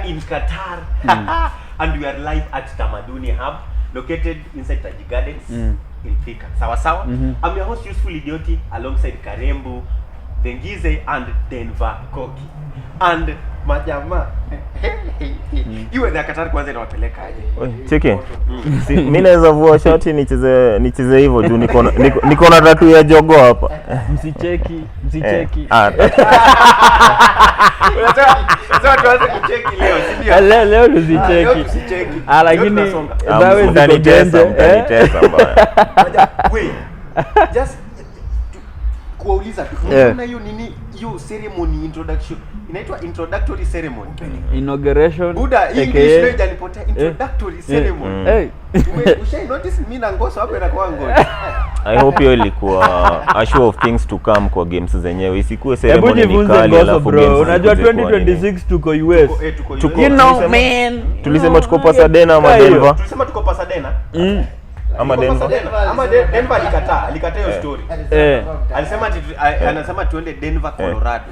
in Qatar. And we are live at Tamaduni Hub, located inside Taji Gardens in Thika. Sawa. I'm your host, Useful Idioti, alongside Karembu, Dengize, and Denver Koki. And majama iwe za Qatar kwanza inawapeleka aje? Cheki. Mimi naweza vua shati nicheze hivyo juu niko na tattoo ya jogo hapa. Msicheki. Unataka tuanze kucheki leo, si ndio? Leo tusicheki. Lakini zawe utanitesa mbaya. Wait. Just kuuliza unaona hiyo nini hiyo ceremony introduction inaitwa introductory ceremony inauguration Buda English leo jalipotea introductory ceremony usha notice mimi na Ngoso hapo inakuwa ngoni. I hope hiyo ilikuwa a show of things to come kwa games zenyewe isikuwe ceremony ni kali alafu games. Unajua 2026 tuko US. You know man. Tulisema tuko Pasadena ama Denver. Tulisema tuko Pasadena. Ama Denver. Denver alikataa hiyo story. Anasema tuende Denver, Colorado.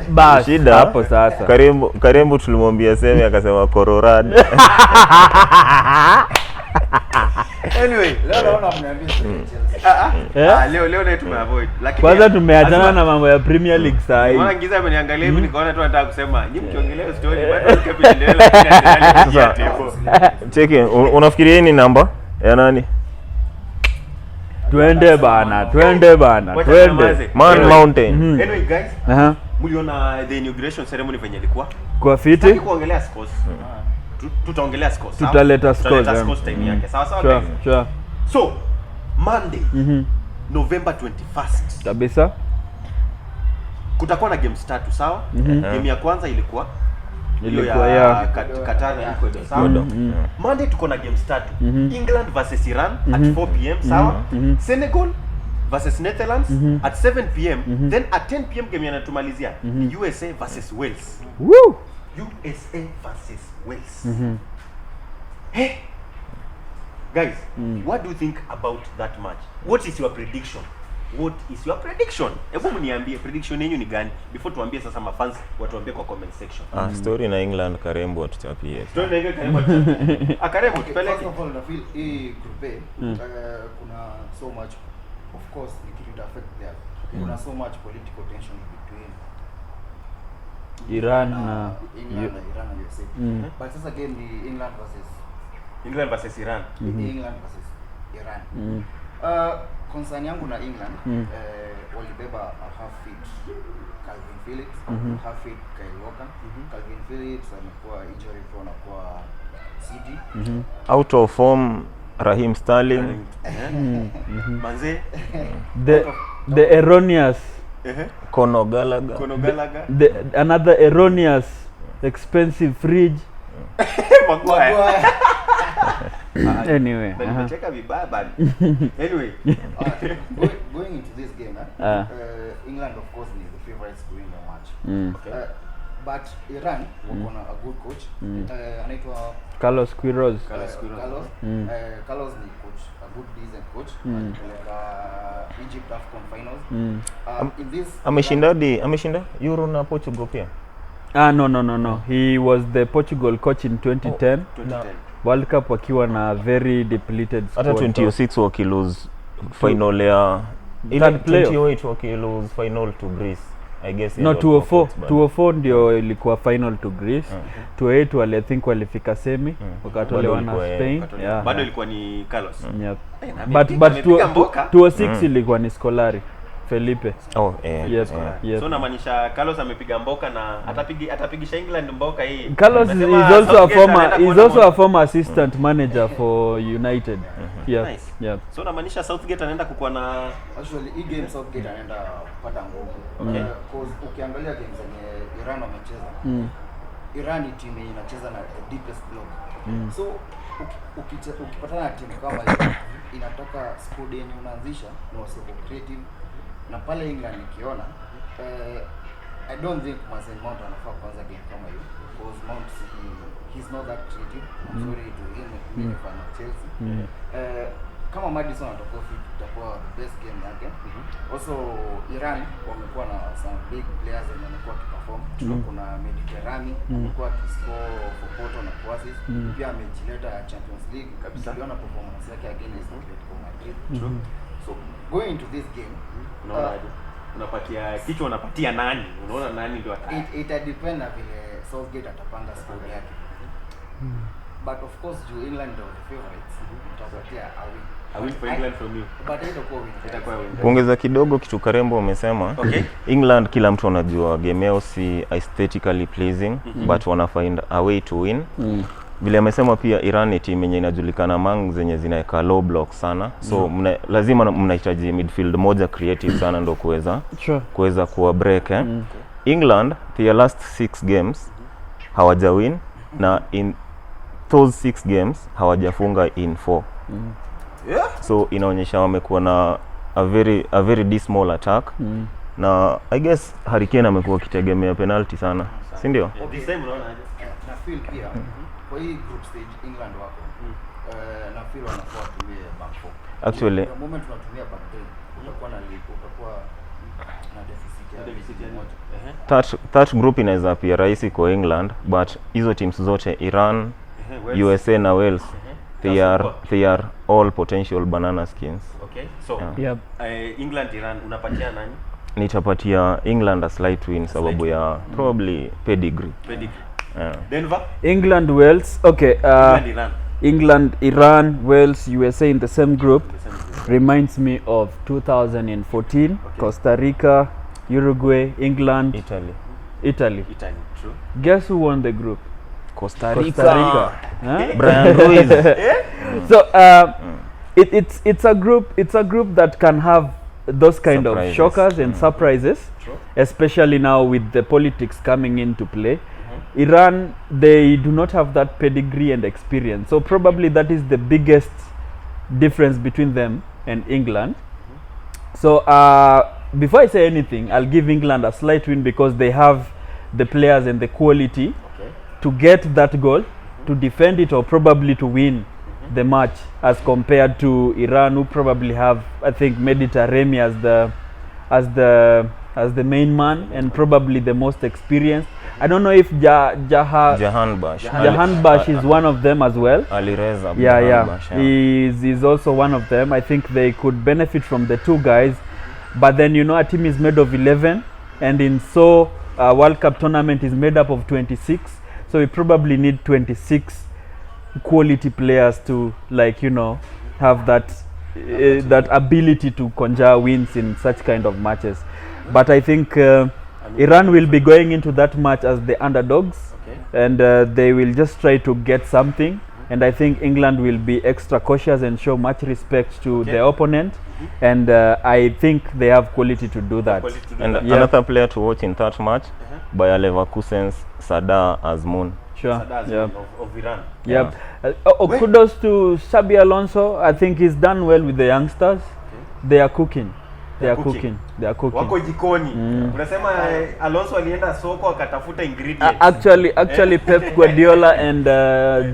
Shida hapo sasa. Karembu tulimwambia sema akasema Colorado. Anyway, leo naona mniambia. Leo leo tumeavoid. Lakini kwanza tumeachana na mambo ya Premier League saa hii. Mbona Ngiza ameniangalia hivi nikaona tu nataka kusema nyinyi mkiongelea story bado tukapendelea lakini table. Cheki, unafikiria ni namba ya nani? Twende bana. Man Mountain. Anyway guys, mliona the inauguration ceremony venye ilikuwa? Kwa fiti? Sitaki kuongelea scores. Tutaongelea scores. Tutaleta scores time yake. Sawa guys. Sure. So, Monday, November 21st. Kabisa. Kutakuwa na games 3, sawa? Game ya kwanza ilikuwa ya Qatar na Ecuador, sawa? Monday tuko na games 3. England versus Iran at 4 p.m, sawa? Senegal versus Netherlands at 7 p.m. Then at 10 p.m game yanatumalizia ni USA versus Wales. Woo! USA versus Wales. Hey guys, what do you think about that match? What is your prediction? Hebu mniambie prediction yenu ni gani before tuambie sasa mafans watuambie kwa comment section. Story na England Karembu atutapie. Story na England Karembu tupeleke. First of all, I feel group A kuna so much, of course it will affect there. Kuna so much political tension between Iran and USA. But sasa game ni England versus Iran. Concern yangu na England walibeba a half fit Calvin Phillips, half fit Kyle Walker. Calvin Phillips amekuwa injury prone kwa CD. Out of form Raheem Sterling. Manze the erroneous Conor Gallagher. Another erroneous expensive fridge. Maguire. Anyway, check vibaya bad. Anyway, going into this game, England of course is the favorites to win the match. Okay. But Iran wako na a good coach. Anaitwa Carlos Queiroz. Carlos ni coach, a good decent coach. Like Egypt AFCON finals. In this ameshinda Euro na Portugal pia. No. He was the Portugal coach in 2010. World Cup wakiwa na very depleted squad. Hata 2006 wakilose final ya 2008 wakilose final to Greece. I guess no, 204 ndio ilikuwa final to Greece. 208 wale I think walifika semi wakatolewa na Spain. Bado ilikuwa ni Carlos. But 206 ilikuwa ni Scolari. Felipe. Yes. So namaanisha Carlos amepiga mboka na atapigisha England mboka hii. Carlos is also a former assistant manager for United. Nice. So namaanisha Southgate anaenda kukuwa na actually hii game Southgate anaenda kupata nguvu. Because ukiangalia games zenye Iran wamecheza. Iran ni timu inacheza na the deepest block. So ukipatana na timu kama hiyo inataka squad yenye unaanzisha ni wasipo creative. Na pale England nikiona I don't think Mason Mount anafaa kuanza game kama hiyo because Mount he's not that creative. I'm sorry to him, mimi fan of Chelsea. kama Madison atakuwa fit itakuwa the best game yake. Also Iran wamekuwa na some big players and wamekuwa kiperform. Kuna Mediterranean wamekuwa kiscore for Porto na Oasis. Pia amejileta Champions League kabisa. Aliona performance yake against Atletico Madrid. So going into this game, unapatia kichwa unapatia nani? Unaona nani ndio it depend na vile Southgate atapanga squad yake. But of course, England are the favorites. Itapatia I win for England from you. But itakuwa win. Kuongeza kidogo kitu Karembo umesema. Okay. England kila mtu anajua game yao si aesthetically pleasing but wana find a way to win. Vile amesema pia Iran ni team yenye inajulikana among zenye zinaweka low block sana. So lazima mnahitaji midfield moja creative sana ndo kuweza kuwa break England their last 6 games hawaja win na in those 6 games hawajafunga in 4. So inaonyesha wamekuwa na a very dismal attack. Na I guess Harry Kane amekuwa kitegemea penalty sana, si ndio? This time unaona aje? Na feel pia kwa hii group stage England wako na feel wanakuwa tumie back 4. Actually the moment tunatumia back 3 utakuwa na lead, utakuwa na deficit ya moja. That group inaweza pia rahisi kwa England but hizo teams zote Iran, USA na Wales they are all potential banana skins. Okay. So England Iran unapatia nani? Nitapatia England a slight win sababu ya probably pedigree. Denver? England Wales. Okay. England Iran Wales USA in the same group. Reminds me of 2014 Costa Rica, Uruguay, England, Italy. True. Guess who won the group? Costa Rica. Huh? Brian Ruiz. So it's a group that can have those kind surprises. of shockers and surprises. True. Especially now with the politics coming into play. Iran, they do not have that pedigree and experience, so probably that is the biggest difference between them and England. So before I say anything, I'll give England a slight win because they have the players and the quality to get that goal, to defend it, or probably to win the match, as compared to Iran, who probably have, I think, Mediterranean as the main man and probably the most experienced. I don't know if Jahan Bash is one of them as well. Ali Reza. He's also one of them. I think they could benefit from the two guys. But then, you know, a team is made of 11, and in World Cup tournament is made up of 26. So we probably need 26 quality players to, like, you know, have that ability to conjure wins in such kind of matches. But I think Iran will be going into that match as the underdogs, and they will just try to get something. And I think England will be extra cautious and show much respect to the opponent. And I think they have quality to do that. And another player to watch in that match, Bayer Leverkusen's Sadar Azmoun. Sure. Of Iran. Yep. Kudos to Xabi Alonso. I think he's done well with the youngsters. They are cooking. They are cooking. Wako jikoni. Unasema Alonso alienda soko akatafuta ingredients. Actually Pep Guardiola and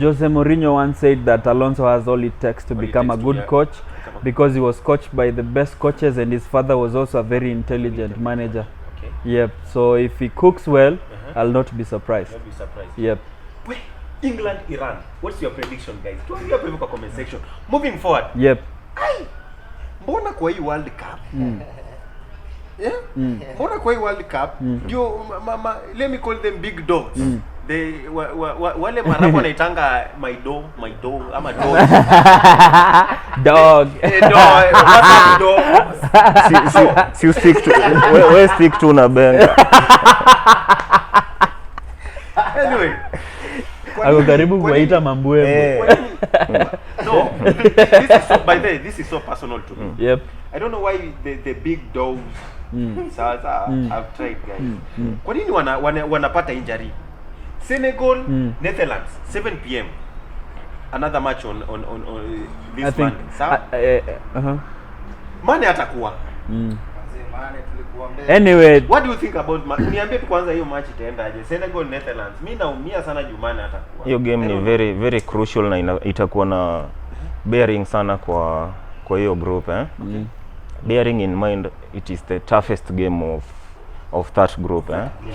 Jose Mourinho once said that Alonso has all it takes to become a good coach, because he was coached by the best coaches and his father was also a very intelligent manager. Yep. So if he cooks well, I'll not be surprised. You'll be surprised. Yep. England Iran. What's your prediction, guys? Tuambie hapo hivyo kwa comment section. Moving forward. Yep. Mbona kwa hii World Cup? Mbona kwa hii World Cup ndio let me call them big dogs. They wale marabu wanaitanga my dog ama dog. Dog. Si stick to we stick to na benga. Anyway, Ako karibu kuwaita Mambwembo. No, this is so personal to me. Yep. I don't know why the big dogs I've tried, guys. Kwa nini wanapata injury? Senegal, Netherlands, 7 p.m. Another match on this Monday. Mane atakuwa. Anyway, what do you think about niambie tu kwanza hiyo match itaendaje? Senegal Netherlands. Mimi naumia sana Jumane atakuwa. Hiyo game ni very very crucial na itakuwa na bearing sana kwa kwa hiyo group bearing in mind it is the toughest game of that group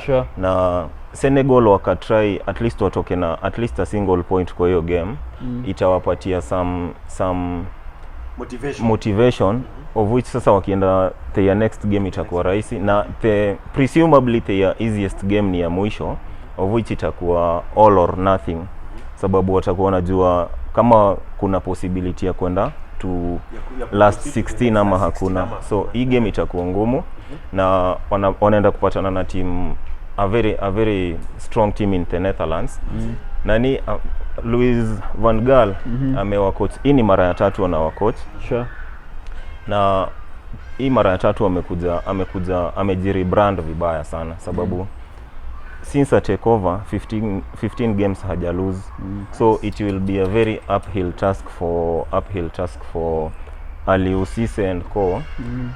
Sure. na Senegal wakatry at least watoke na at least a single point kwa hiyo game itawapatia some motivation of which sasa wakienda their next game itakuwa rahisi, na presumably their easiest game ni ya mwisho of which itakuwa all or nothing, sababu watakuwa wanajua kama kuna possibility ya kwenda to last 16 ama hakuna. So hii game itakuwa ngumu na wanaenda kupatana na team a very strong team in the Netherlands. Nani Louis van Gaal amewacoach, hii ni mara ya 3 anawacoach. Sure. Na hii mara ya 3 amejirebrand vibaya sana, sababu since a takeover 15 games haja lose. So it will be a very uphill task for Aliou Cisse and co.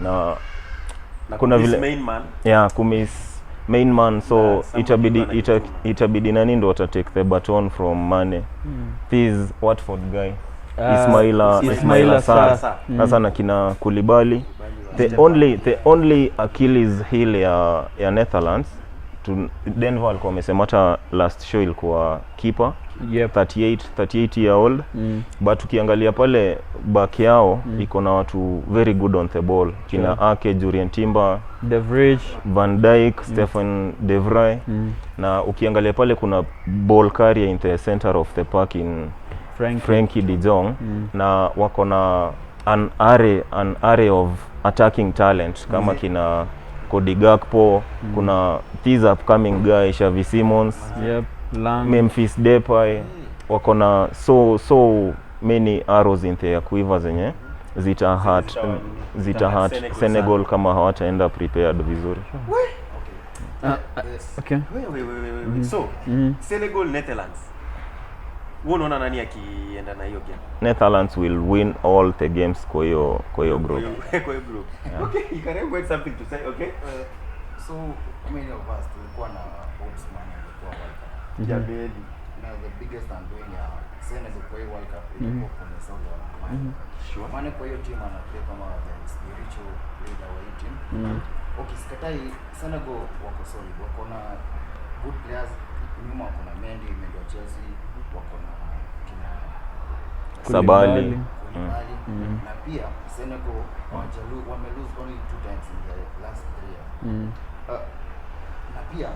Na kuna vile kumiss main man, so itabidi nani ndo take the baton from Mane. This Watford guy Ismaila Sarr sasa na kina Koulibaly. The only Achilles heel ya Netherlands Denver walikuwa wamesema hata last show ilikuwa keeper 38 year old but ukiangalia pale back yao iko na watu very good on the ball, kina Ake, Jurien Timber, De Vrij, Van Dijk, Stefan De Vrij na ukiangalia pale kuna ball carrier in the center of the park in Frenkie de Jong na wako na an array of attacking talent kama kina Cody Gakpo, kuna this upcoming guy Xavi Simons, Memphis Depay, wako na so many arrows in their quiver zenye zita hurt Senegal kama hawataenda prepared vizuri. Okay. Wait. So Senegal Netherlands, unaona nani akienda na hiyo game? Netherlands will win all the games kwa hiyo group. Okay, you can have something to say, okay? So many of us tulikuwa na hopes man alikuwa World Cup. Jameli. Now the biggest undoing ya Senegal kwa hiyo World Cup ilikuwa kwenye South Africa. Sure. Maana kwa hiyo team anaplay kama the spiritual leader wa hii team. Okay, sikatai Senegal wako solid. Wako na good players. Nyuma wako na Mendy wa Chelsea, wako na kina Sabali. Na pia Senegal wame lose only 2 times in the last 3 years. Na pia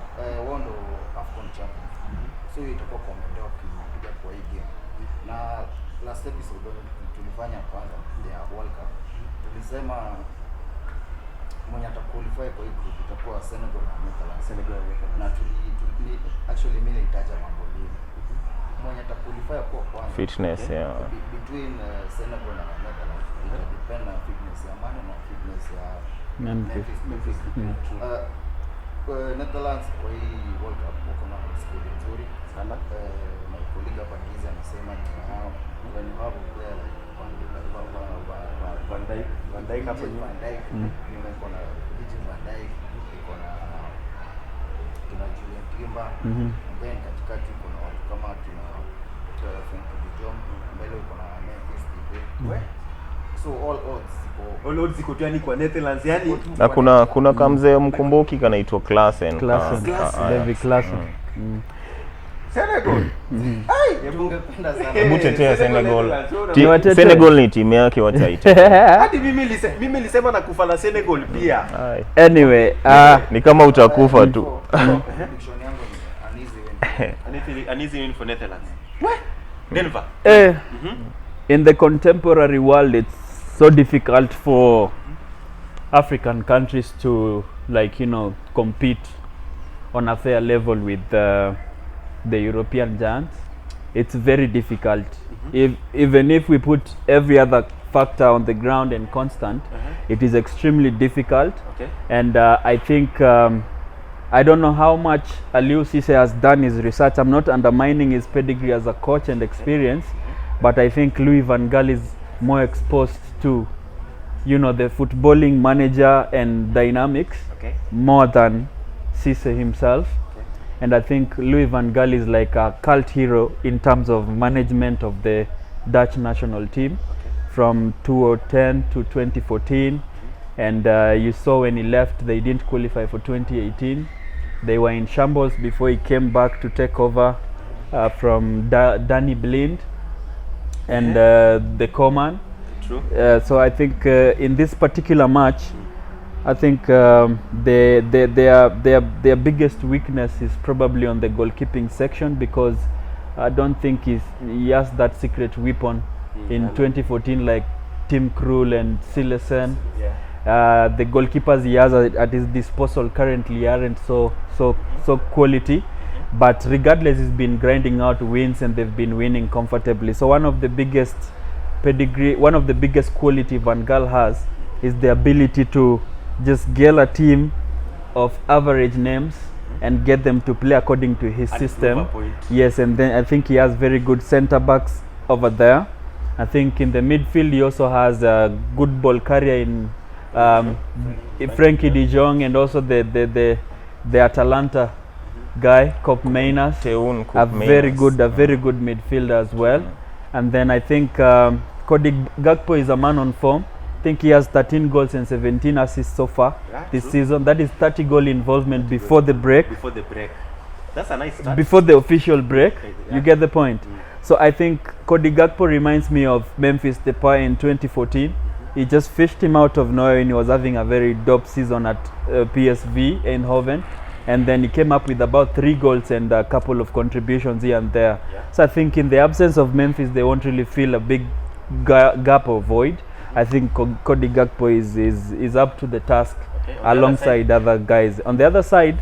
wao ndo AFCON champions. So itakuwa kuendelea kupiga kwa hii game. Na last episode tulifanya kwanza ya World Cup, tulisema mwenye ataqualify kwa hii group itakuwa Senegal na Netherlands. Na actually mimi nilitaja mambo mengi. Mwenye ataqualify kwa kwanza Fitness between Senegal na Netherlands depend na fitness ya Mane na fitness ya Memphis. Netherlands kwa hii World Cup wako na squad nzuri sana. Na colleague hapa Giza anasema ni hao when you have a player like Van Dijk hapo nyuma, niko na Virgil van Dijk, niko na kina Jurien Timber, then katikati kuna watu kama kina Frenkie de Jong, mbele kuna Memphis Depay. So all odds ziko tu yani kwa Netherlands yani. Na kuna kamzee mkumbuki kanaitwa Klaassen. David Klaassen. Senegal. Tungependa sana. Hebu tetea Senegal. Senegal ni timu yake, wacha ite. Hadi mimi nilisema na kufa na Senegal pia. Anyway, ni kama utakufa tu. Prediction yangu ni An easy win for Netherlands. Denver. In the contemporary world, it's so difficult for African countries to, like, compete on a fair level with the European giants. It's very difficult. Even if we put every other factor on the ground and constant, it is extremely difficult. Okay. And I think I don't know how much Aliou Cisse has done his research. I'm not undermining his pedigree as a coach and experience, but I think Louis van Gaal is more exposed to, the footballing manager and dynamics more than Cisse himself. And I think Louis van Gaal is like a cult hero in terms of management of the Dutch national team. from 2010 to 2014, and you saw when he left, they didn't qualify for 2018. They were in shambles before he came back to take over from Danny Blind and the Coman. True. So I think in this particular match, I think their biggest weakness is probably on the goalkeeping section, because I don't think he has that secret weapon in 2014 like Tim Krul and Silesen. Yeah. The goalkeepers he has at his disposal currently aren't so quality, but regardless, he's been grinding out wins and they've been winning comfortably. So one of the biggest quality Van Gaal has is the ability to just get a team of average names and get them to play according to his And system. prove a point. Yes, and then I think he has very good centre backs over there. I think in the midfield he also has a good ball carrier in Frankie de Jong, and also the Atalanta guy, Koop Meiners, Teun a very good midfielder as well. And then I think Cody Gakpo is a man on form. I think he has 13 goals and 17 assists so far this season. That is 30 goal involvement before the break. Before the break. That's a nice start. Before the official break. Yeah. You get the point. So I think Cody Gakpo reminds me of Memphis Depay in 2014. He just fished him out of nowhere when he was having a very dope season at PSV Eindhoven, and then he came up with about 3 goals and a couple of contributions here and there. Yeah. So I think in the absence of Memphis, they won't really feel a big gap or void. I think Cody Gakpo is up to the task, Okay, on the alongside other guys. On the other side,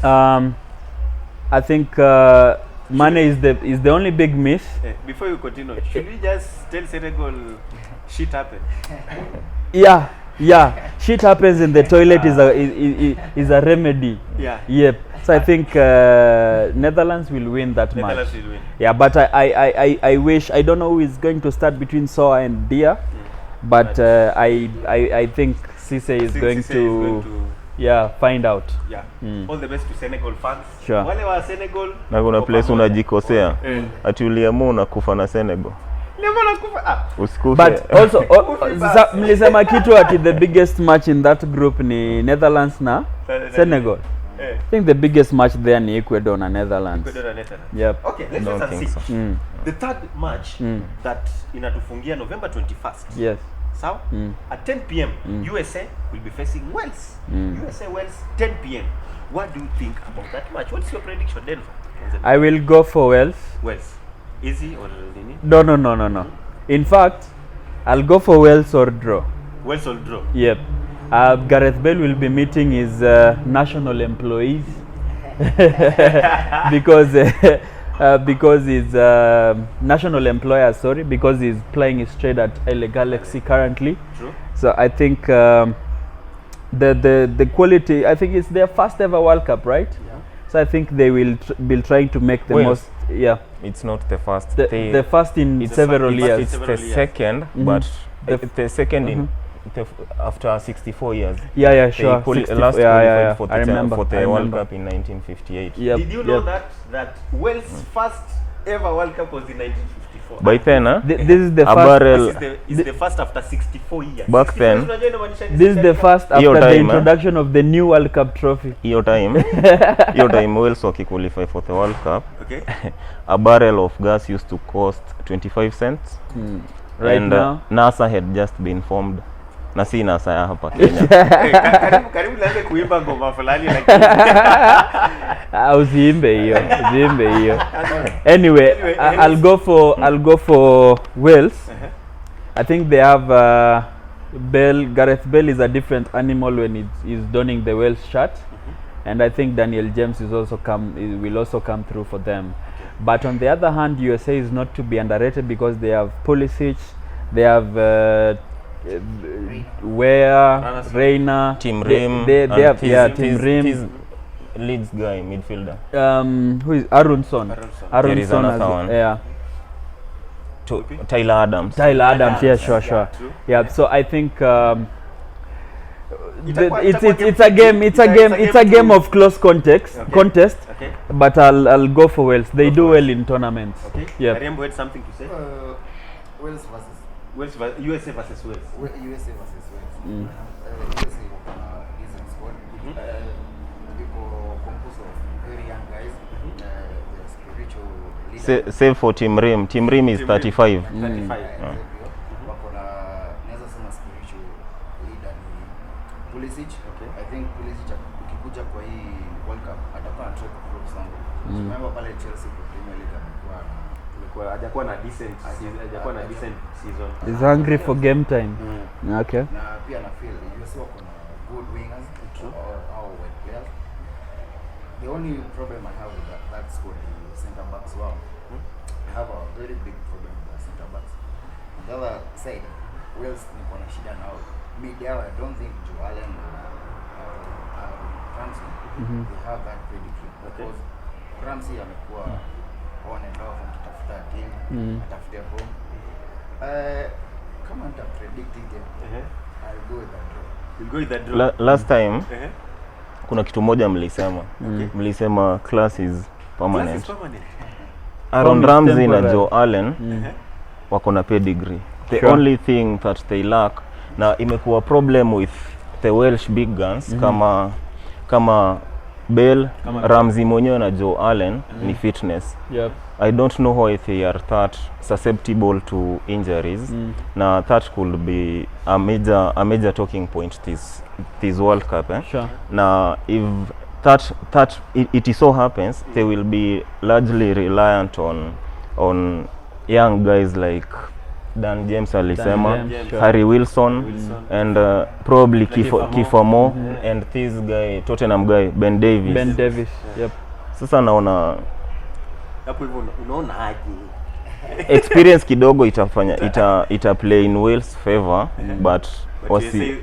I think Mane is the only big miss. Before you continue, should we just tell Senegal shit happened? Yeah, shit happens in the toilet is a remedy. Yeah. Yep. So I think Netherlands will win that Netherlands match. will win. Yeah, but I wish, I don't know who is going to start between Soa and Dia, but I think Cisse is going to find out. Yeah. All the best to Senegal fans. Sure. Wale wa Senegal. Na kuna place pamoja. unajikosea ati uliamua unakufa na Senegal. Never kufa. Usikufe. But also mlisema kitu ati the biggest match in that group ni Netherlands na Senegal. I think the biggest match there ni Ecuador na Netherlands. Ecuador and Netherlands. Yep. Okay, let's Don't just think see. so. The third match that inatufungia November 21st. Yes. Sawa? At 10 p.m. USA will be facing Wales. USA Wales 10 p.m. What do you think about that match? What's your prediction, Denver? I will go for Wales. Wales. Easy or nini? No. In fact, I'll go for Wales or draw. Wales will draw. Yep. Gareth Bale will be meeting his national employees because he's national employer, because he's playing his trade at LA Galaxy currently. True. So I think the quality, I think it's their first ever World Cup, right? Yeah. So I think they will be trying to make the Wales. most. Yeah. It's not the first. The first in several years. It's Several the years. second, but The the second in after 64 years. Yeah, sure. They 60 last yeah. qualified for I the, remember. for the I World remember. Cup in 1958. Yep, Did you know yep. that Wales' first ever World Cup was in 1954? By then, This is the a first. barrel. This is the first after 64 years. Back 64 then, unajua inamaanisha ni This is the first Hiyo after the time, introduction of the new World Cup trophy. hiyo time Wales wakiqualify for the World Cup, Okay. a barrel of gas used to cost 25 cents. Right And now. NASA had just been formed. Na si NASA ya hapa Kenya. Karibu nianze kuimba ngoma fulani lakini Usiimbe hiyo. Anyway, I'll go for Wales. I think they have Gareth Bale is a different animal when he's donning the Wales shirt, and I think Daniel James will also come through for them. But on the other hand, USA is not to be underrated because they have Pulisic, they have Weah, Reina, Tim Ream. they and have his- Tim his- Ream. his Leeds guy, midfielder. Who is Aronson? There is another one. Yeah. Tyler Adams. Tyler Adams, yeah, sure. True. Yeah, so I think It's a game of close contest. Okay. But I'll go for Wales. They do well in tournaments. Okay. Yeah. Arembo had something to say. Wales versus USA versus Wales. USA versus Wales. USA iko na decent squad. Iko composed of very young guys. The spiritual leader. Save for Team Rim. Team Rim is 35. 35. Wako na naweza sema spiritual leader ni Pulisic. Okay. I think Pulisic ukikuja kwa hii World Cup atakuwa na track group sana. Remember pale Chelsea kwa Premier League amekuwa hajakuwa na decent season. He's hungry for game time. Okay. na pia na feel US wako na good wingers or wide players. The only problem I have with that squad is center backs. Wow, I have a very big problem with the center backs. On the other side, Wales niko na shida nao mid yao. I don't think Joe Allen or Ramsey they have that pedigree because Ramsey amekuwa on and off akitafuta team atafutia home. Kama nita predict it, I'll go with that draw. We'll go with that draw. Last time kuna kitu moja mlisema. Mlisema class is permanent. Aaron Ramsey na Joe Allen wako na pedigree. The only thing that they lack na imekuwa problem with the Welsh big guns kama Bale, Ramsey mwenyewe na Joe Allen ni fitness. Yep. I don't know why they are that susceptible to injuries. Now that could be a major talking point this World Cup. Sure. Now if it so happens, they will be largely reliant on young guys like Dan James alisema, sure. Harry Wilson. And probably Kiefer Moore and this guy Tottenham guy Ben Davies. Yep. Sasa naona hapo hivyo unaona aje experience kidogo ita play in Wales favor but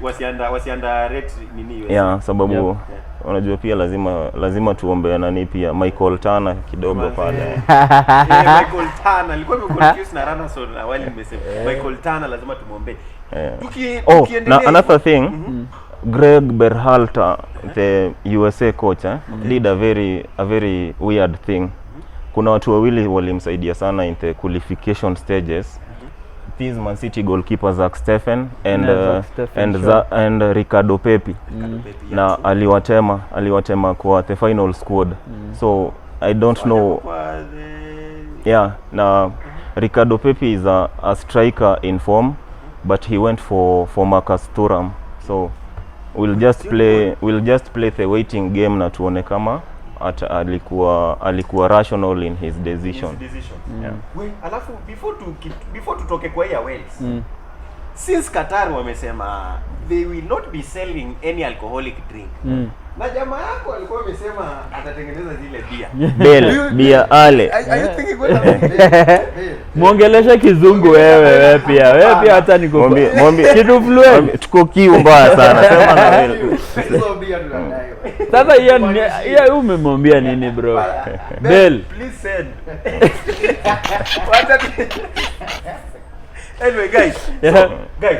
wasianda rate nini US. Yeah, sababu unajua pia lazima tuombe nani pia Michael Turner kidogo pale. Michael Turner alikuwa confused na Randerson awali nimesema Michael Turner lazima tumuombe. Now another thing, Greg Berhalter, the USA coach, did a very weird thing. Kuna watu wawili walimsaidia sana in the qualification stages. This Man City goalkeeper Zach Steffen and Ricardo Pepi. Na aliwatema kwa the final squad. So I don't know. Yeah, na Ricardo Pepi is a striker in form, but he went for Marcus Thuram. So we'll just play the waiting game na tuone kama alikuwa rational in his decision. Yeah. Alafu before tutoke kwa ya Wales. Since Qatar wamesema they will not be selling any alcoholic drink. Na jamaa yako alikuwa amesema atatengeneza zile bia. Bia ale. Are you thinking what Muongelesha kizungu wewe pia hata mwambie kitu fluent. Tuko kiu mbaya sana. Sema na wewe. Hizo bia tunadai. Sasa hiyo umemwambia nini bro? Bell. Please send. Anyway guys, guys,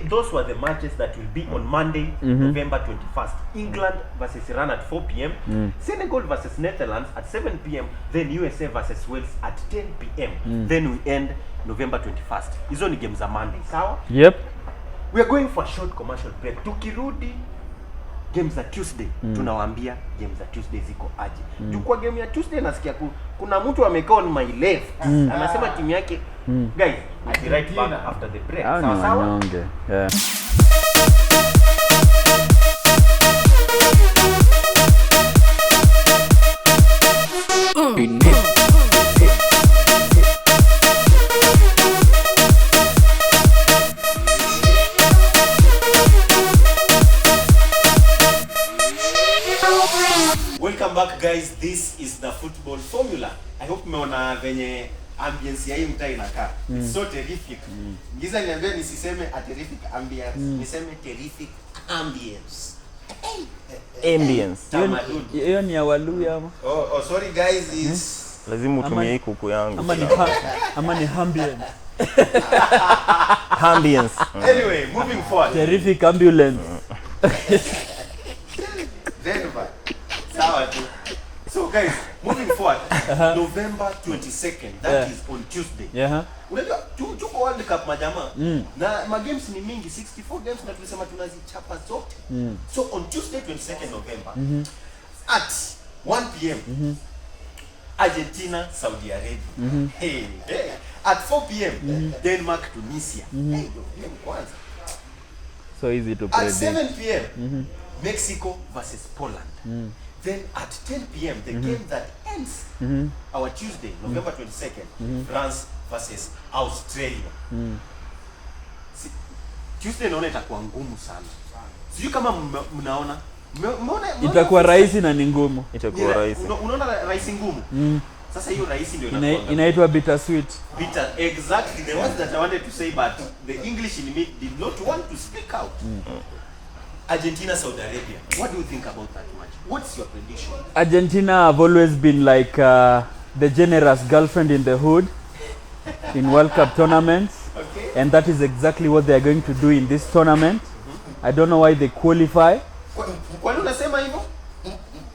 those were the matches that will be on Monday, November 21st. England versus Iran at 4 p.m. Senegal versus Netherlands at 7 p.m. Then USA versus Wales at 10 p.m. Then we end November 21st. Hizo ni games za Monday, sawa? Yep. We are going for a short commercial break. Tukirudi games za Tuesday, tunawaambia games za Tuesday ziko aje. Kwa game ya Tuesday nasikia kuna mtu amekaa on my left. Anasema timu yake. Guys, I'll be right back after the break. Sawa? Yeah. Welcome back guys, this is the football formula. I hope mmeona venye ambience ya hii mtaa inakaa. It's so terrific. Ngiza niambia nisiseme a terrific ambience, niseme terrific ambience. Ambience. Hiyo ni ya Waluya ama? Oh sorry guys, is lazima utumie hii kuku yangu. Ama ni ambience. Ambience. Anyway, moving forward. Terrific ambulance. Denver. Sawa tu. So guys, moving forward, November 22nd, that is on Tuesday. Yeah. Unajua tuko World Cup majamaa. Na ma games ni mingi, 64 games na tulisema tunazichapa zote. So on Tuesday 22nd November at 1 p.m. Argentina, Saudi Arabia. Hey. At 4 p.m. Denmark, Tunisia. Hey, game kwanza. So easy to At predict. 7 p.m. Mexico versus Poland. Then at 10 p.m. the game that ends our Tuesday, November 22nd, France versus Australia. Tuesday naona itakuwa ngumu sana. Sijui kama mnaona. Itakuwa rahisi na ni ngumu. Itakuwa rahisi. Unaona rahisi ngumu? Sasa hiyo rahisi ndio Inaitwa bittersweet. Bitter, exactly the words that I wanted to say, but the English in me did not want to speak out. Argentina, Saudi Arabia. What do you think about that match? What's your prediction? Argentina have always been like the generous girlfriend in the hood in World Cup tournaments. Okay. And that is exactly what they are going to do in this tournament. I don't know why they qualify. Kwa nini unasema hivyo?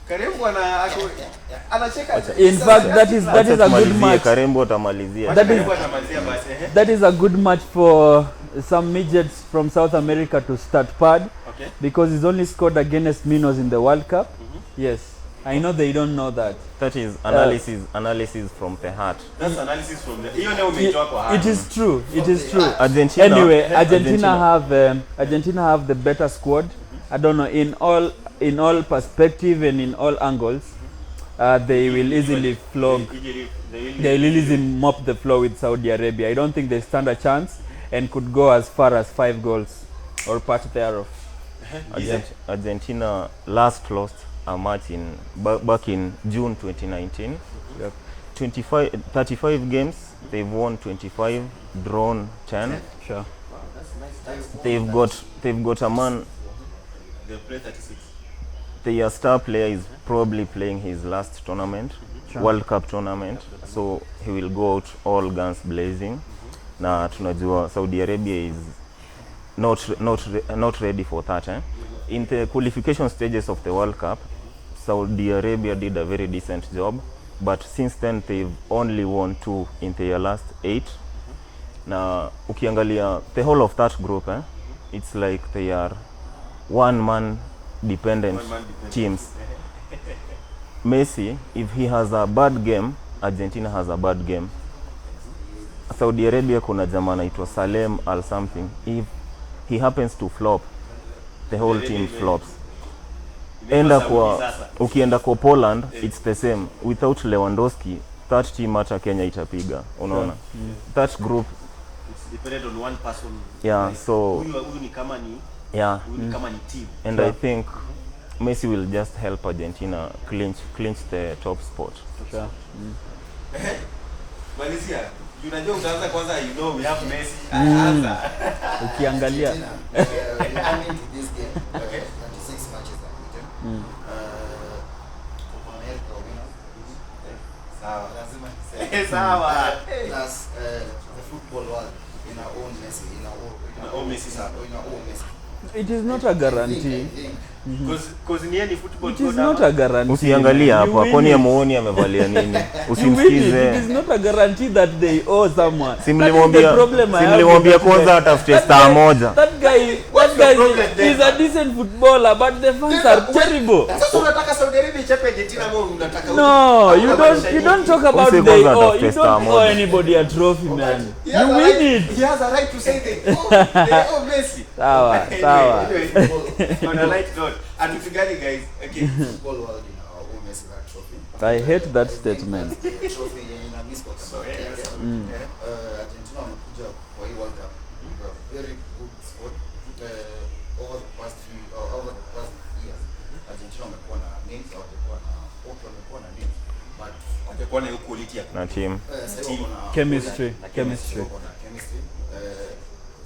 Karembo anacheka. In fact, that is a good match. Karembo atamalizia. That is a good match for some midgets from South America to start pad. Okay. Because he's only scored against Minos in the World Cup. Yes. I know they don't know that. That is analysis from the heart. That's analysis from the. Hiyo leo umetoa kwa heart. It is true. It is true. Argentina. Anyway, Argentina have the better squad. I don't know, in all perspective and in all angles, they will easily flog. They will easily mop the floor with Saudi Arabia. I don't think they stand a chance and could go as far as 5 goals or part thereof. Argentina last lost a match back in June 2019. Yep. 35 games, they've won 25, drawn 10. Sure. They've got a man. They play 36. Their star player is probably playing his last tournament, World Cup tournament, so he will go out all guns blazing. Na tunajua Saudi Arabia is not ready for that. In the qualification stages of the World Cup, Saudi Arabia did a very decent job, but since then they've only won 2 in their last 8. Na ukiangalia the whole of that group, it's like they are one-man dependent teams. Messi, if he has a bad game, Argentina has a bad game. Saudi Arabia kuna jamaa anaitwa Salem or something. If he happens to flop, the whole team flops. Ukienda kwa Poland, it's the same. Without Lewandowski, that team hata Kenya itapiga. Unaona? That group, It's dependent on one person. yeah, so Huyu ni kama ni yeah. kama ni team. And I think Messi will just help Argentina clinch the top spot. Sure. Malaysia, unajua utaanza kwanza, we have Messi. Anza. Ukiangalia Coming to this game, 36 matches unbeaten. Copa America winners. Sawa. Lazima Sawa. plus the football world in our own Messi, in our own Messi. it is not a guarantee. Because ni yeye ni football It is not a guarantee. Usiangalia You hapa, win kwani it. amuoni amevalia nini? You win it. It Usimsikize. is not a guarantee that they owe someone. Simlimwambia kwanza that atafute star moja. That guy is a decent footballer, but the fans are terrible. Sasa unataka Saudi Arabia ichape Argentina au unataka No, you don't talk about Umse they kwanza owe. atafute You star don't owe moja. anybody a trophy, man. He has You a win right- it. He has a right to say they owe Messi. Sawa. On a light note, atupigani guys. Okay. Football world in our own Messi that trophy. I hate that statement. Trophy yenye ina miss kwa sababu Argentina wamekuja kwa hii World Cup with a very good squad. Over the past years, Argentina wamekuwa na names, wamekuwa na names, but Watakuwa na hiyo quality ya Na team. sasa wako na Chemistry. wako na chemistry.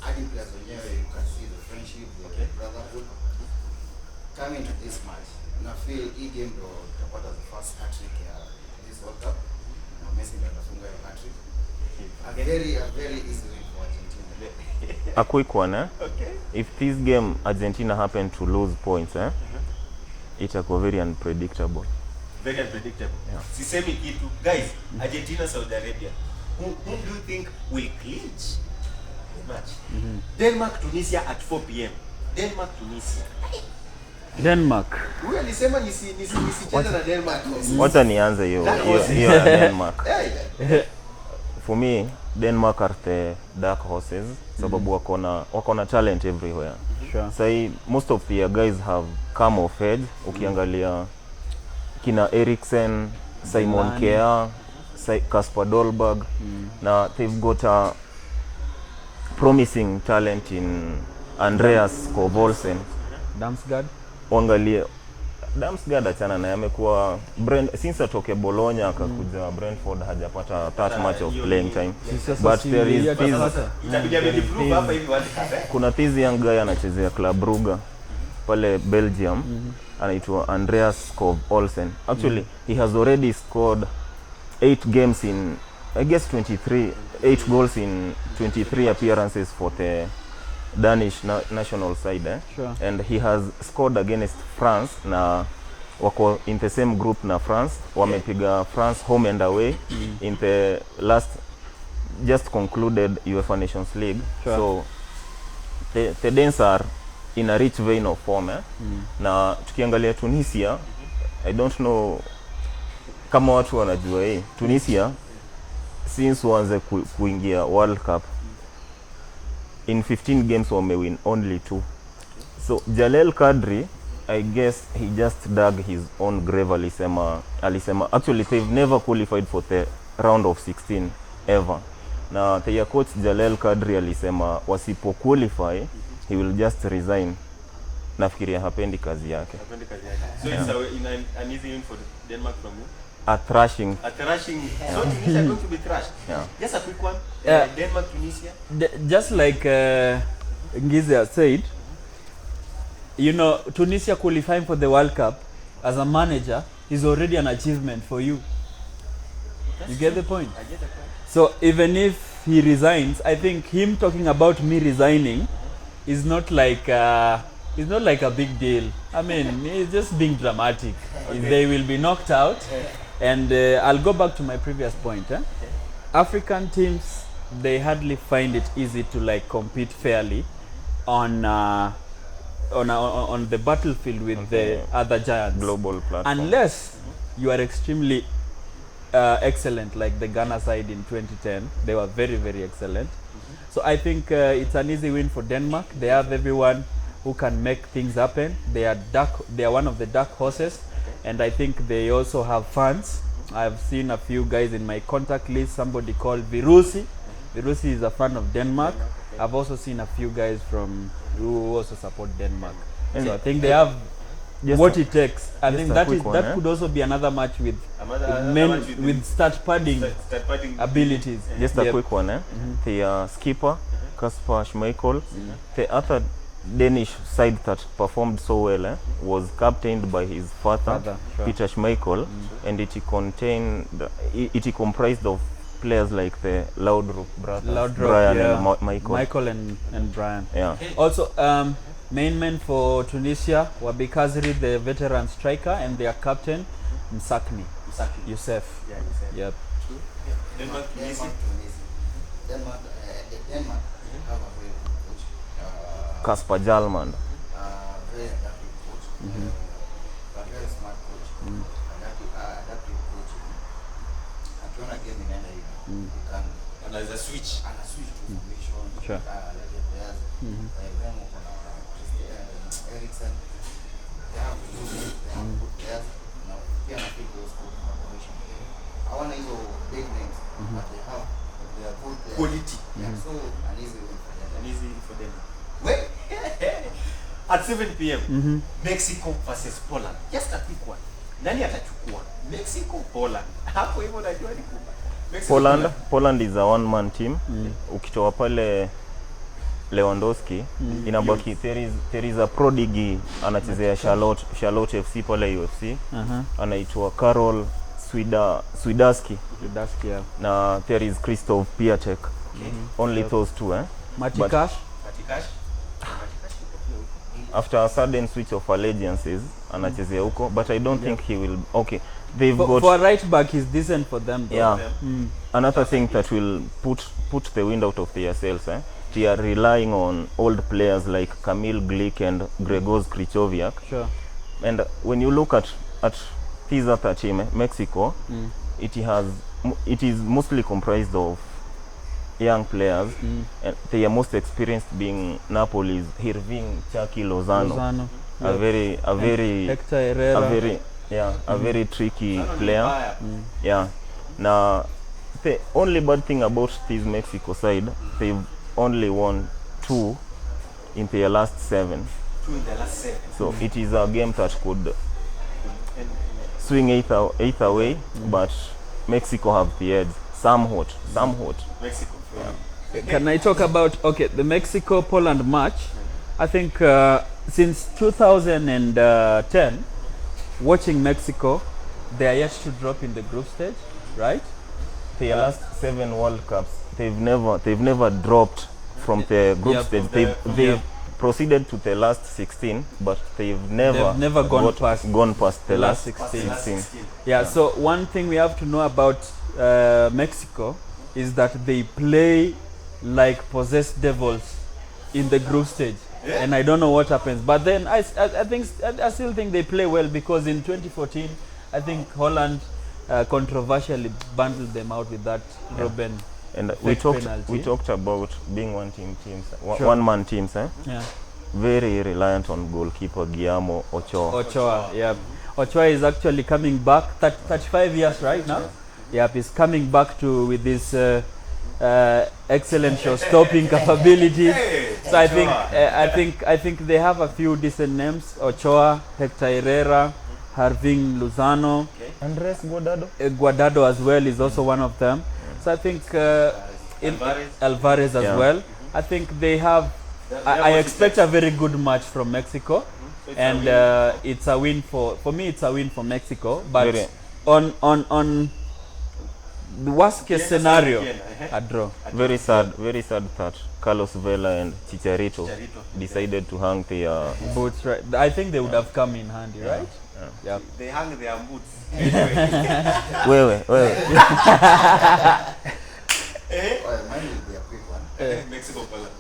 Hadi players wenyewe, you can see the friendship, the brotherhood. Coming to this match, na feel hii game ndo tutapata the first hat-trick ya this World Cup. Na Messi ndo atafunga hiyo hat-trick. A very easy win for Argentina. A quick one, Okay. If this game Argentina happen to lose points, itakuwa very unpredictable. Very unpredictable. Sisemi kitu. Guys, Argentina, Saudi Arabia. Who do you think will clinch? match. Denmark Tunisia at 4 p.m. Denmark Tunisia. Denmark. Huyu alisema nisicheze na Denmark. Wacha nianze hiyo ya Denmark. Hey. For me, Denmark are the dark horses sababu wako na talent everywhere. Sure. Say most of the guys have come of age. Ukiangalia kina Eriksen, Simon Kjær, Kasper Dolberg, na they've got a promising talent in Andreas Kovolsen. Damsgaard. Uangalie Damsgaard achana naye, amekuwa since atoke Bologna akakuja Brentford hajapata that much of playing time. But there is Itabidi amejiprove hapa hivi World Cup. Kuna this young guy anachezea Club Brugge pale Belgium, anaitwa Andreas Kovolsen. Actually he has already scored 8 games in, I guess 8 goals in 23 appearances for the Danish national side. Sure. And he has scored against France, na wako in the same group na France. Wamepiga France home and away in the last just concluded UEFA Nations League. Sure. So the Danes are in a rich vein of form. Na tukiangalia Tunisia, I don't know kama watu wanajua hii. Tunisia since waanze kuingia World Cup in 15 games wamewin only 2. So Jalel Kadri, I guess he just dug his own grave. Alisema actually they've never qualified for the round of 16 ever. Na their coach Jalel Kadri alisema wasipo qualify he will just resign. Nafikiria hapendi kazi yake. So it's an easy win for Denmark from you? A thrashing. A thrashing. So Tunisia going to be thrashed. Yeah. Just a quick one. Yeah. Denmark Tunisia. Just like Ngize said, you know, Tunisia qualifying for the World Cup as a manager is already an achievement for you. You get the point? I get the point. So even if he resigns, I think him talking about me resigning is not like it's not like a big deal. I mean, he's just being dramatic. They will be knocked out. And I'll go back to my previous point. African teams, they hardly find it easy to like compete fairly on the battlefield with the other giants. Global platform. Unless you are extremely excellent, like the Ghana side in 2010. They were very, very excellent. So I think it's an easy win for Denmark. They have everyone who can make things happen. They are one of the dark horses. And I think they also have fans. I've seen a few guys in my contact list, somebody called Virusi. Virusi is a fan of Denmark. I've also seen a few guys who also support Denmark. And so I think they have what it takes. I think that could also be another match with with start padding abilities. Just a quick one. The skipper, Kasper Schmeichel, the other Danish side that performed so well was captained by his father, sure. Peter Schmeichel, and it comprised of players like the Laudrup brothers, Brian and Michael. Michael and Brian. Yeah. Also, main men for Tunisia were Kazri, the veteran striker, and their captain Msakni. Youssef. Yeah, Youssef. Yep. Denmark Tunisia. Denmark have a very good coach. Kasper Jalmand. Very adaptive coach. A very smart coach. Adaptive coach. Akiona game inaenda hivi, Anaweza switch. ana switch to formation. Sure. Like players. Them kuna Eriksen. They have good players. Now pia na pick those good formation. Hawana hizo big names, but they have good players. Quality. Yeah, so an easy win for them. An easy for them. Well, at 7 p.m. Mexico versus Poland. Just a quick one. Nani atachukua? Mexico, Poland. Hapo hivyo najua ni kubwa. Mexico, Poland is a one man team. Ukitoa pale Lewandowski, inabaki there is a prodigy anachezea Charlotte FC pale UFC. Anaitwa Karol Swiderski. Yeah. Na there is Krzysztof Piatek. Only those two. Matikash. After a sudden switch of allegiances, anachezea huko, but I don't think he will. Okay, they've got for a right back, he's decent for them. Though. Yeah. Another thing that will put the wind out of their sails, they are relying on old players like Kamil Glik and Gregor Krychowiak. Sure. And when you look at this other team, Mexico, it is mostly comprised of young players, and their most experienced being Napoli's Hirving Chucky Lozano. A very Hector Herrera. a very tricky player. Yeah. Now, the only bad thing about this Mexico side, they've only won 2 in their last 7. 2 in the last 7. So it is a game that could swing either way, but Mexico have the edge. Somewhat. Mexico. Can I talk about the Mexico-Poland match? I think since 2010, watching Mexico, they are yet to drop in the group stage, right? Their last 7 World Cups, they've never dropped from the group stage. They've proceeded to the last 16, but they've never gone past the last 16. Yeah. So one thing we have to know about Mexico is that they play like possessed devils in the group stage, and I don't know what happens. But then I still think they play well, because in 2014, I think Holland controversially bundled them out with that Robben. And we penalty. talked about being one-man teams. Yeah. Very reliant on goalkeeper Guillermo Ochoa. Yeah. Ochoa is actually coming back. 35 years right now. Yep, he's coming back with his excellent shot-stopping capabilities. So I think they have a few decent names: Ochoa, Hector Herrera, Hirving Lozano, Andres Guardado. Guardado as well is also one of them. So I think Alvarez as well. I think they have. I expect a very good match from Mexico, and it's a win for me. It's a win for Mexico, but on the worst case scenario, a draw. Very sad that Carlos Vela and Chicharito decided to hang their boots. Right, I think they would have come in handy, right? Yeah. They hang their boots. Mine will be a quick one. Mexico, Poland.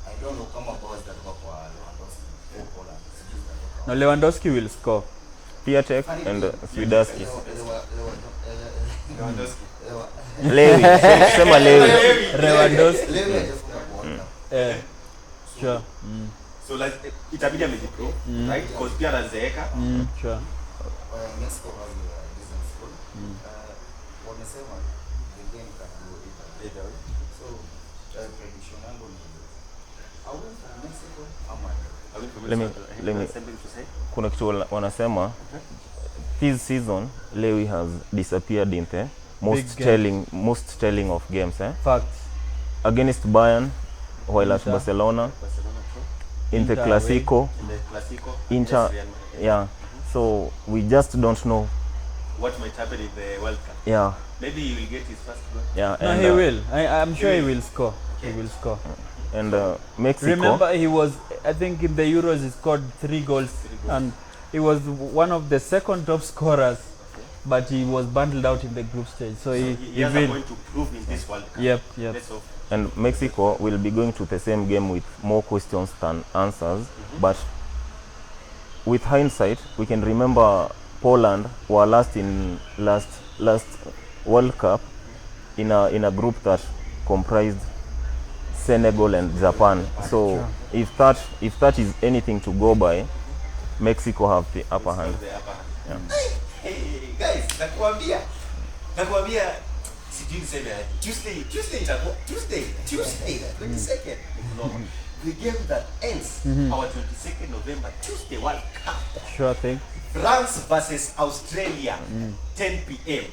I don't know kama boss that wako kwa Lewandowski for Poland. No, Lewandowski will score. Piatek and Swiderski. Lewandowski. Lewy. Sema Lewy. Lewandowski. Sure. So like itabidi amejiprove, right? Because pia anazeeka. Sure. Mexico has a decent squad. Wamesema the game can go either way. So prediction yangu ni away from Mexico ama Let me kuna kitu wanasema this season Lewy has disappeared in the most telling of games, Facts. against Bayern, while at Barcelona, in the Clasico, Inter, yeah. So we just don't know what might happen in the World Cup. Yeah. Maybe he will get his first goal. Yeah. No, he will. I'm sure he will score. He will score. And Mexico. Remember, I think in the Euros he scored 3 goals, and he was one of the second top scorers, but he was bundled out in the group stage. So he has a point to prove in this World Cup. Yep. And Mexico will be going to the same game with more questions than answers. But with hindsight, we can remember Poland were last World Cup in a group that comprised Senegal and Japan. So if that is anything to go by, Mexico have the upper hand. Yeah. Hey guys, nakwambia sijui niseme aje. Tuesday the 22nd. The game that ends our 22nd November Tuesday World Cup. Sure thing. France versus Australia 10 p.m.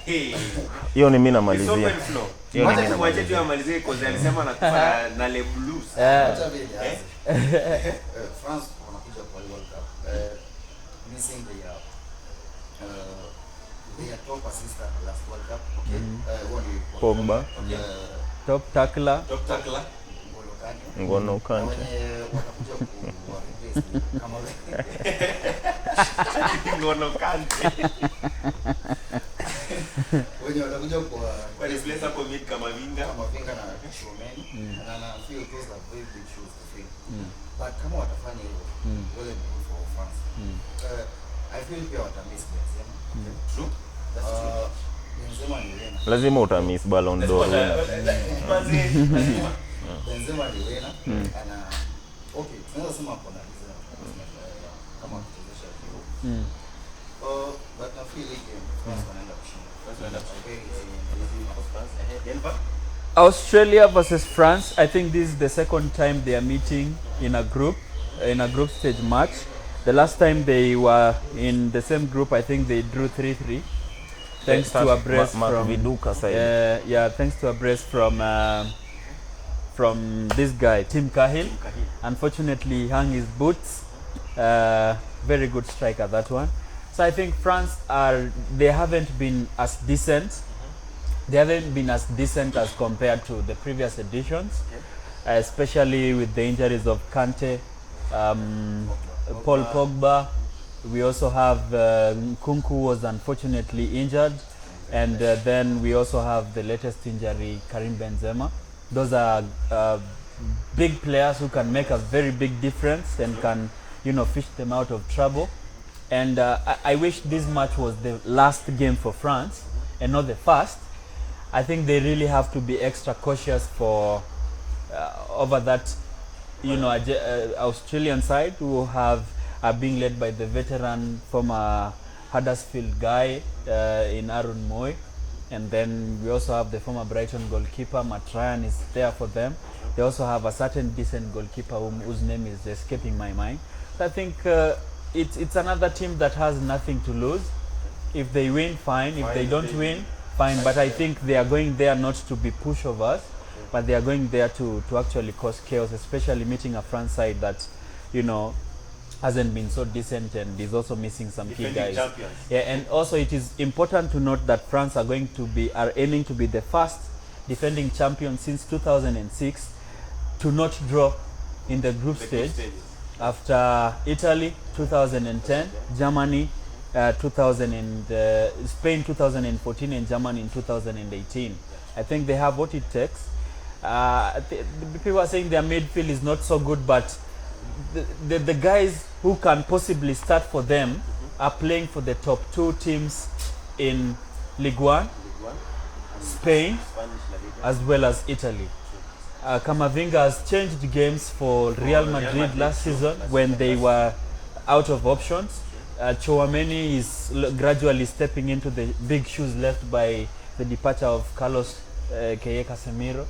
Hey. Hiyo ni mimi namalizia. Wacha tumwache tu amalizie because alisema anakufa na Le Blues. France wanakuja kwa World Cup. Missing their top assist last World Cup. Pogba. Top tackler. Ngolo Kante. Watakuja kuwareplace kama Ngolo Kante. wenye watakuja Kwa replace hapo mid kama Vinga. kama Vinga na Tchouameni, na na feel those are very big shoes to fill. But kama watafanya hivyo, wale ni good for fans. I feel pia watamiss Benzema. True. That's true. Benzema ni winner. Lazima utamiss Ballon d'Or. Benzema ni winner. And okay, tunaweza sema kuna reason kama kuchezesha hiyo. But I feel like France wanaenda kushinda. Australia versus France. I think this is the second time they are meeting in a group stage match. The last time they were in the same group, I think they drew 3-3. Thanks to a brace from Viduka side. yeah, thanks to a brace from this guy Tim Cahill. Unfortunately, he hung his boots. Very good striker, that one. So I think France they haven't been as decent. They haven't been as decent as compared to the previous editions, especially with the injuries of Kante, Paul Pogba. We also have Nkunku was unfortunately injured, and then we also have the latest injury, Karim Benzema. Those are big players who can make a very big difference and can, fish them out of trouble. And I wish this match was the last game for France and not the first. I think they really have to be extra cautious for over that, Australian side who are being led by the veteran former Huddersfield guy in Aaron Moy. And then we also have the former Brighton goalkeeper, Matt Ryan is there for them. They also have a certain decent goalkeeper whose name is escaping my mind. So I think it's another team that has nothing to lose. If they win, fine. If they don't win, fine. But I think they are going there not to be pushovers, but they are going there to actually cause chaos, especially meeting a France side that, hasn't been so decent and is also missing some key guys. Champions. Yeah, and also it is important to note that France are aiming to be the first defending champion since 2006 to not drop in the group stage. After Italy 2010, Germany 2000 and Spain 2014, and Germany in 2018. I think they have what it takes. People are saying their midfield is not so good, but the guys who can possibly start for them are playing for the top two teams in Ligue 1, Spain, as well as Italy. Camavinga has changed games for Real Madrid last season when they were out of options. Tchouameni is gradually stepping into the big shoes left by the departure of Carlos Casemiro.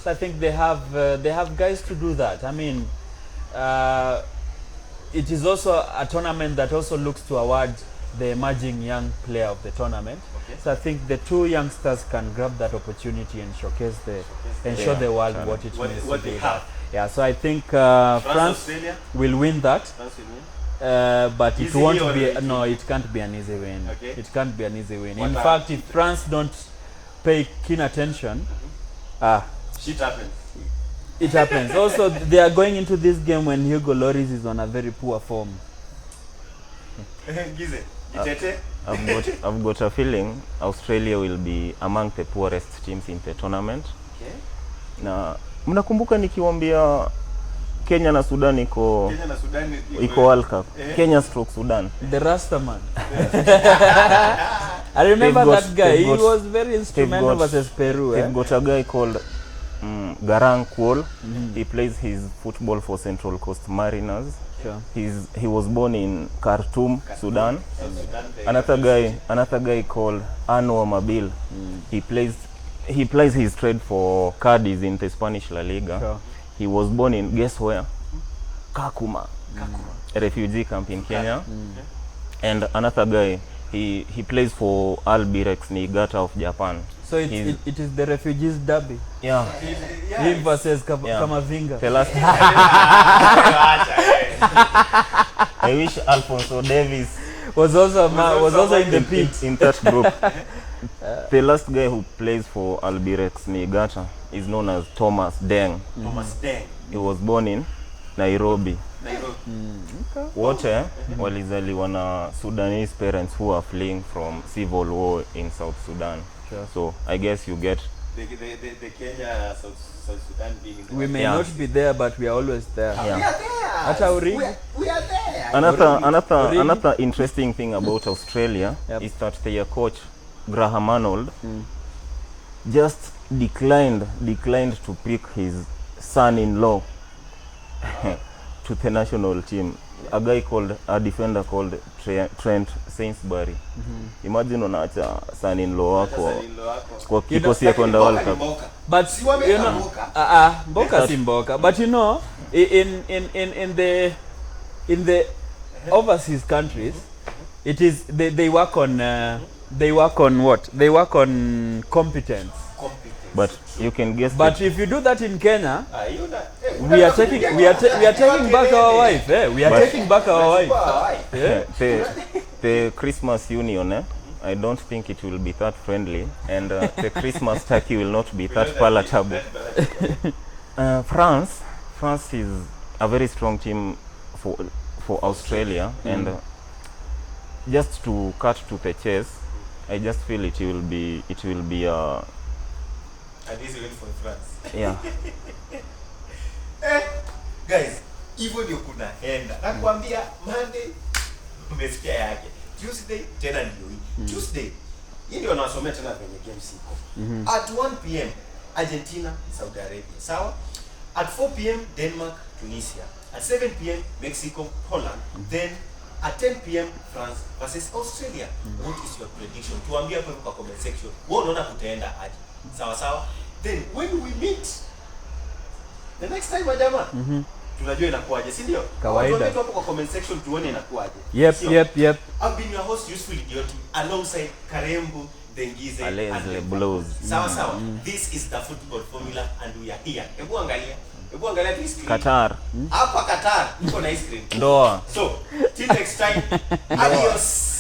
So I think they have guys to do that. I mean, it is also a tournament that also looks to award the emerging young player of the tournament. Okay. So I think the two youngsters can grab that opportunity and showcase show the world what it means to do that. Yeah, so I think France will win that. But easy it won't or be easy? No, it can't be an easy win. Okay. It can't be an easy win. What In are- fact, if France don't pay keen attention, Shit happens. it happens. Also, they are going into this game when Hugo Lloris is on a very poor form. Gize, Gitete. I've got a feeling Australia will be among the poorest teams in the tournament. Okay. Na mnakumbuka nikiwaambia Kenya na Sudan iko Kenya na Sudan World Cup. Kenya stroke Sudan. The Rasta man. I remember They've got- that guy. He they've got- was very instrumental got- versus Peru. They've got a guy called Garang Kuol. He plays his football for Central Coast Mariners. Sure. He was born in Khartoum, Sudan. Sudan, Another guy called Anwar Mabil. He plays his trade for Cadiz in the Spanish La Liga. Sure. He was born in, guess where? Kakuma. A refugee camp in Kenya. And another guy, he plays for Albirex Niigata of Japan. So it is the refugees derby. Yeah. Him versus Yeah. Camavinga. The last I wish Alfonso Davis Was also in the pit. in that group. The last guy who plays for Albirex Niigata is known as Thomas Deng. Thomas Deng. He was born in Nairobi. Nairobi. Wote walizaliwa na Sudanese parents who are fleeing from civil war in South Sudan. Sure. So I guess you get The Kenya South Sudan being in the We may Yeah. not be there, but we are always there. Yeah. We are there. Hata Origi. We are there. Origi. another interesting thing about Australia Yep. is that their coach Graham Arnold just declined to pick his son-in-law to the national team. A defender called Trent Sainsbury. Imagine unaacha son-in-law wako kwa kikosi ya kwenda World Cup. But Si you wameka know, Mboka. Mboka si Mboka. But you know, in the overseas countries, it is they work on what? They work on competence. But you can guess But if you do that in Kenya, You know, we are taking back our wife. We are But- taking back our wife. Yeah. the Christmas Union, I don't think it will be that friendly, and the Christmas turkey will not be that palatable. France is a very strong team for Australia, and just to cut to the chase, I just feel it will be And this is going for France. yeah. Guys, hivyo ndio kunaenda. Nakwambia Monday umesikia yake. Tuesday tena ndio hii. Tuesday hii ndio nawasomea tena kwenye game siko. At 1 p.m. Argentina, Saudi Arabia. Sawa? At 4 p.m. Denmark, Tunisia. At 7 p.m. Mexico, Holland. Then at 10 p.m. France versus Australia. What is your prediction? Tuambie hapo kwa comment section. Wewe unaona kutaenda aje? Sawa sawa? Then when we meet the next time jamaa, tunajua inakuaje, si ndio? Kawaida. Tuambie hapo kwa comment section tuone inakuaje. Yep. I've been your host Useful Idiot alongside Karembu Dengize Alez and Le Blues. Sawa sawa. This is the football formula and we are here. Hebu angalia this screen. Qatar, Hapa Qatar, iko na ice cream. ndoa. So, till next time. Adios.